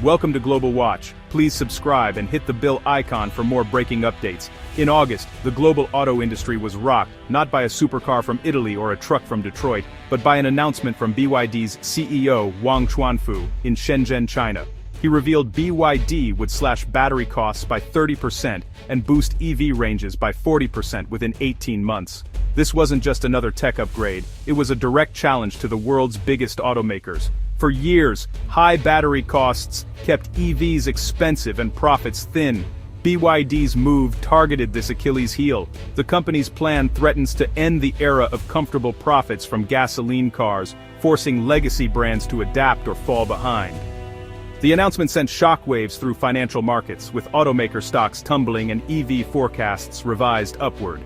Welcome to Global Watch. Please subscribe and hit the bell icon for more breaking updates. In August, the global auto industry was rocked, not by a supercar from Italy or a truck from Detroit, but by an announcement from BYD's CEO Wang Chuanfu in Shenzhen, China. He revealed BYD would slash battery costs by 30% and boost EV ranges by 40% within 18 months. This wasn't just another tech upgrade, it was a direct challenge to the world's biggest automakers. For years, high battery costs kept EVs expensive and profits thin. BYD's move targeted this Achilles heel. The company's plan threatens to end the era of comfortable profits from gasoline cars, forcing legacy brands to adapt or fall behind. The announcement sent shockwaves through financial markets, with automaker stocks tumbling and EV forecasts revised upward.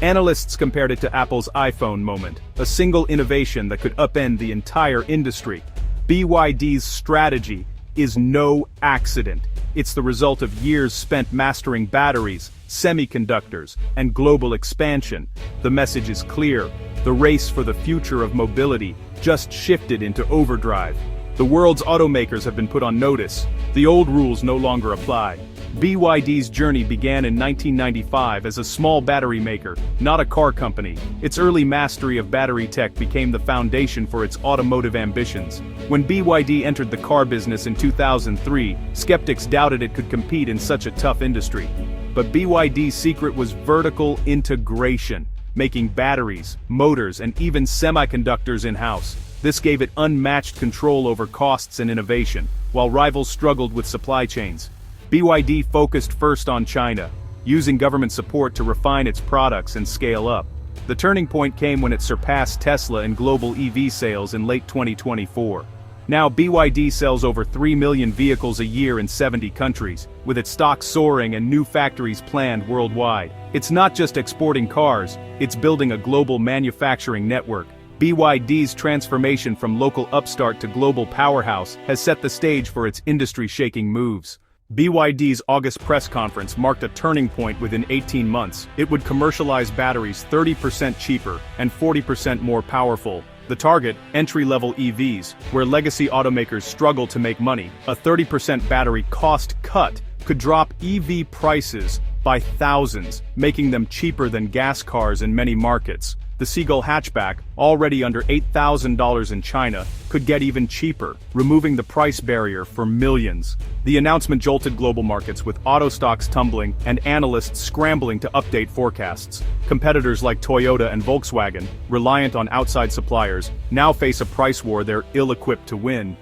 Analysts compared it to Apple's iPhone moment, a single innovation that could upend the entire industry. BYD's strategy is no accident. It's the result of years spent mastering batteries, semiconductors, and global expansion. The message is clear. The race for the future of mobility just shifted into overdrive. The world's automakers have been put on notice. The old rules no longer apply. BYD's journey began in 1995 as a small battery maker, not a car company. Its early mastery of battery tech became the foundation for its automotive ambitions. When BYD entered the car business in 2003, skeptics doubted it could compete in such a tough industry. But BYD's secret was vertical integration, making batteries, motors, and even semiconductors in-house. This gave it unmatched control over costs and innovation, while rivals struggled with supply chains. BYD focused first on China, using government support to refine its products and scale up. The turning point came when it surpassed Tesla in global EV sales in late 2024. Now BYD sells over 3 million vehicles a year in 70 countries, with its stock soaring and new factories planned worldwide. It's not just exporting cars, it's building a global manufacturing network. BYD's transformation from local upstart to global powerhouse has set the stage for its industry-shaking moves. BYD's August press conference marked a turning point within 18 months. It would commercialize batteries 30% cheaper and 40% more powerful. The target, entry-level EVs, where legacy automakers struggle to make money. A 30% battery cost cut could drop EV prices by thousands, making them cheaper than gas cars in many markets. The Seagull hatchback, already under $8,000 in China, could get even cheaper, removing the price barrier for millions. The announcement jolted global markets, with auto stocks tumbling and analysts scrambling to update forecasts. Competitors like Toyota and Volkswagen, reliant on outside suppliers, now face a price war they're ill-equipped to win.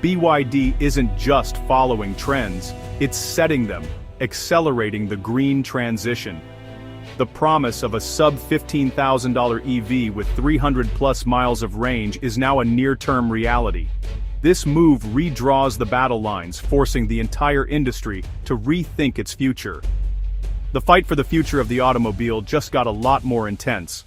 BYD isn't just following trends, it's setting them, accelerating the green transition. The promise of a sub-$15,000 EV with 300-plus miles of range is now a near-term reality. This move redraws the battle lines, forcing the entire industry to rethink its future. The fight for the future of the automobile just got a lot more intense.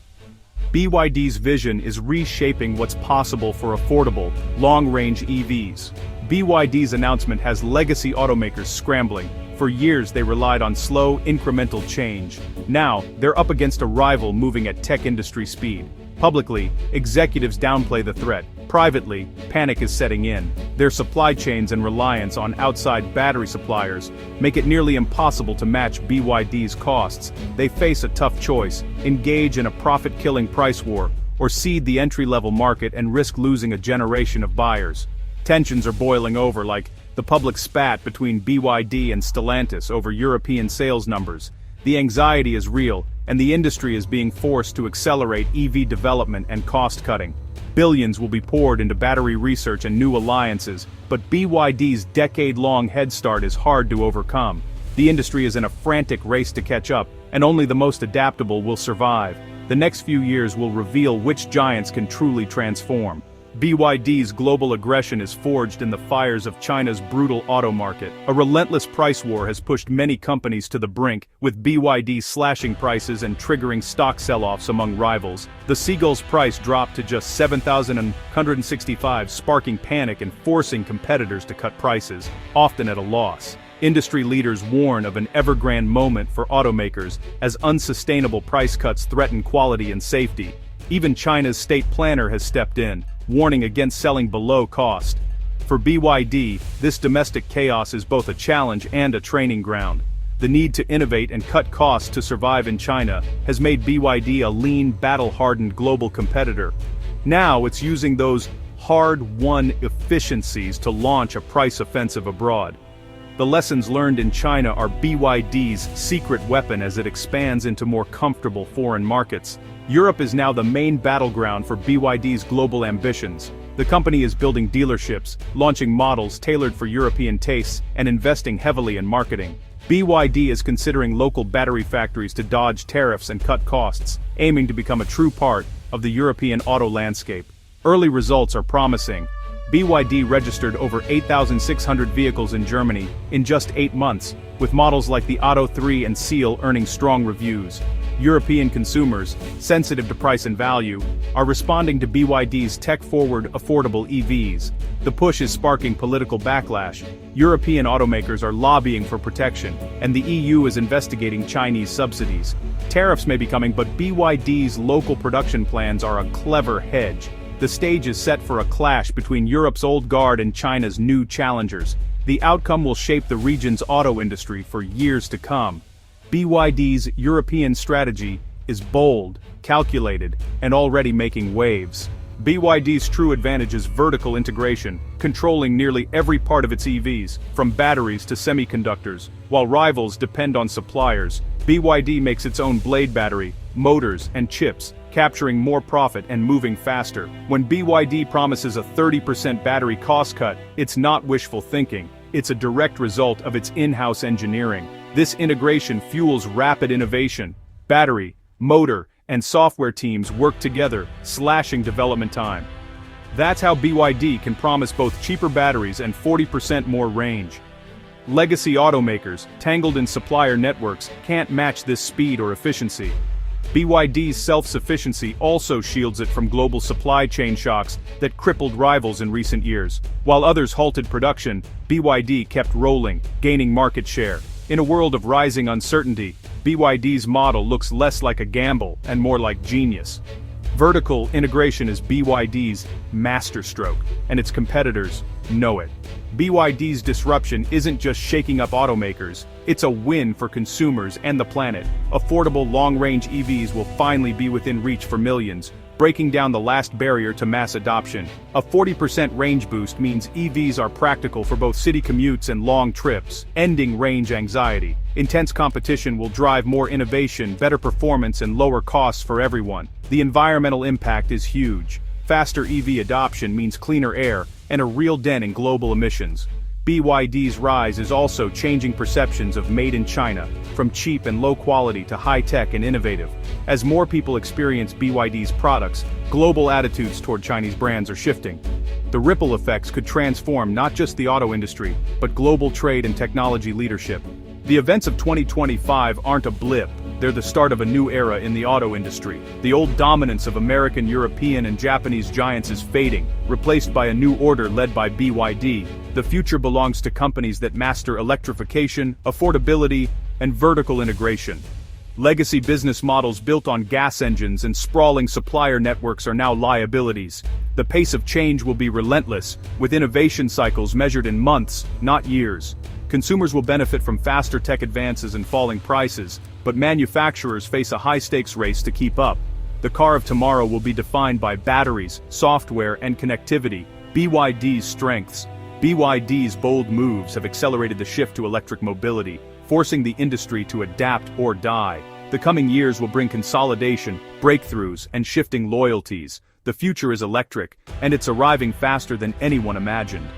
BYD's vision is reshaping what's possible for affordable, long-range EVs. BYD's announcement has legacy automakers scrambling. For years they relied on slow, incremental change. Now, they're up against a rival moving at tech industry speed. Publicly, executives downplay the threat. Privately, panic is setting in. Their supply chains and reliance on outside battery suppliers make it nearly impossible to match BYD's costs. They face a tough choice: engage in a profit-killing price war, or cede the entry-level market and risk losing a generation of buyers. Tensions are boiling over, like the public spat between BYD and Stellantis over European sales numbers. The anxiety is real, and the industry is being forced to accelerate EV development and cost-cutting. Billions will be poured into battery research and new alliances, but BYD's decade-long head start is hard to overcome. The industry is in a frantic race to catch up, and only the most adaptable will survive. The next few years will reveal which giants can truly transform. BYD's global aggression is forged in the fires of China's brutal auto market. A relentless price war has pushed many companies to the brink, with BYD slashing prices and triggering stock sell-offs among rivals. The Seagull's price dropped to just $7,165, sparking panic and forcing competitors to cut prices, often at a loss. Industry leaders warn of an evergrande moment for automakers, as unsustainable price cuts threaten quality and safety. Even China's state planner has stepped in, warning against selling below cost. For BYD, this domestic chaos is both a challenge and a training ground. The need to innovate and cut costs to survive in China has made BYD a lean, battle-hardened global competitor. Now it's using those hard-won efficiencies to launch a price offensive abroad. The lessons learned in China are BYD's secret weapon as it expands into more comfortable foreign markets. Europe is now the main battleground for BYD's global ambitions. The company is building dealerships, launching models tailored for European tastes, and investing heavily in marketing. BYD is considering local battery factories to dodge tariffs and cut costs, aiming to become a true part of the European auto landscape. Early results are promising. BYD registered over 8,600 vehicles in Germany in just 8 months, with models like the Auto 3 and Seal earning strong reviews. European consumers, sensitive to price and value, are responding to BYD's tech-forward, affordable EVs. The push is sparking political backlash. European automakers are lobbying for protection, and the EU is investigating Chinese subsidies. Tariffs may be coming, but BYD's local production plans are a clever hedge. The stage is set for a clash between Europe's old guard and China's new challengers. The outcome will shape the region's auto industry for years to come. BYD's European strategy is bold, calculated, and already making waves. BYD's true advantage is vertical integration, controlling nearly every part of its EVs, from batteries to semiconductors. While rivals depend on suppliers, BYD makes its own blade battery, motors, and chips, capturing more profit and moving faster. When BYD promises a 30% battery cost cut, it's not wishful thinking. It's a direct result of its in-house engineering. This integration fuels rapid innovation. Battery, motor, and software teams work together, slashing development time. That's how BYD can promise both cheaper batteries and 40% more range. Legacy automakers, tangled in supplier networks, can't match this speed or efficiency. BYD's self-sufficiency also shields it from global supply chain shocks that crippled rivals in recent years. While others halted production, BYD kept rolling, gaining market share. In a world of rising uncertainty, BYD's model looks less like a gamble and more like genius. Vertical integration is BYD's masterstroke, and its competitors know it. BYD's disruption isn't just shaking up automakers, it's a win for consumers and the planet. Affordable long-range EVs will finally be within reach for millions, breaking down the last barrier to mass adoption. A 40% range boost means EVs are practical for both city commutes and long trips, ending range anxiety. Intense competition will drive more innovation, better performance, and lower costs for everyone. The environmental impact is huge. Faster EV adoption means cleaner air and a real dent in global emissions. BYD's rise is also changing perceptions of made in China, from cheap and low quality to high-tech and innovative. As more people experience BYD's products, global attitudes toward Chinese brands are shifting. The ripple effects could transform not just the auto industry, but global trade and technology leadership. The events of 2025 aren't a blip, they're the start of a new era in the auto industry. The old dominance of American, European, and Japanese giants is fading, replaced by a new order led by BYD. The future belongs to companies that master electrification, affordability, and vertical integration. Legacy business models built on gas engines and sprawling supplier networks are now liabilities. The pace of change will be relentless, with innovation cycles measured in months, not years. Consumers will benefit from faster tech advances and falling prices, but manufacturers face a high-stakes race to keep up. The car of tomorrow will be defined by batteries, software, and connectivity. BYD's strengths. BYD's bold moves have accelerated the shift to electric mobility, forcing the industry to adapt or die. The coming years will bring consolidation, breakthroughs, and shifting loyalties. The future is electric, and it's arriving faster than anyone imagined.